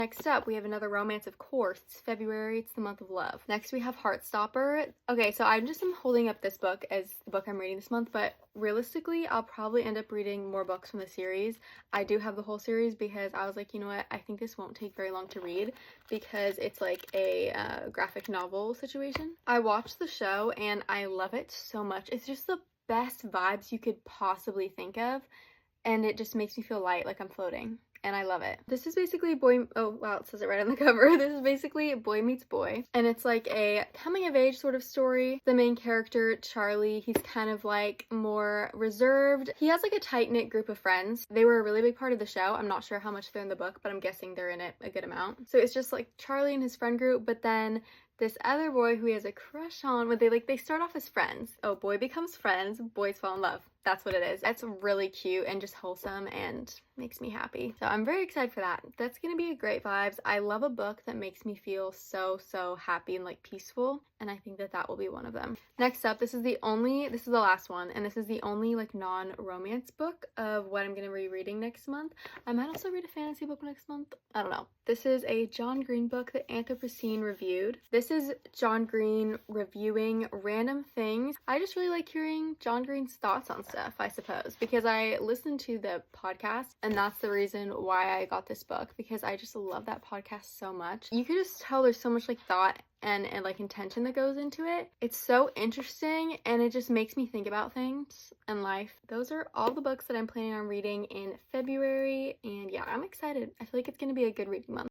Next up, we have another romance, of course. It's February, it's the month of love. Next, we have Heartstopper. Okay, so I'm holding up this book as the book I'm reading this month, but realistically, I'll probably end up reading more books from the series. I do have the whole series because I was like, you know what, I think this won't take very long to read because it's like a graphic novel situation. I watched the show and I love it so much. It's just the best vibes you could possibly think of, and it just makes me feel light, like I'm floating. And I love it. This is basically oh wow, it says it right on the cover. This is basically Boy Meets Boy, and it's like a coming of age sort of story. The main character, Charlie, he's kind of like more reserved. He has like a tight-knit group of friends. They were a really big part of the show. I'm not sure how much they're in the book, but I'm guessing they're in it a good amount. So it's just like Charlie and his friend group, but then this other boy who he has a crush on, but they start off as friends. Oh, boy becomes friends, boys fall in love. That's what it is. That's really cute and just wholesome and makes me happy. So I'm very excited for that. That's gonna be a great vibes. I love a book that makes me feel so happy and like peaceful, and I think that will be one of them. Next up, this is the last one, and this is the only like non-romance book of what I'm gonna be reading next month. I might also read a fantasy book next month. I don't know. This is a John Green book that Anthropocene reviewed. This is John Green reviewing random things. I just really like hearing John Green's thoughts on stuff, I suppose, because I listened to the podcast, and that's the reason why I got this book, because I just love that podcast so much. You could just tell there's so much like thought and like intention that goes into it. It's so interesting, and it just makes me think about things and life. Those are all the books that I'm planning on reading in February, and yeah, I'm excited. I feel like it's gonna be a good reading month.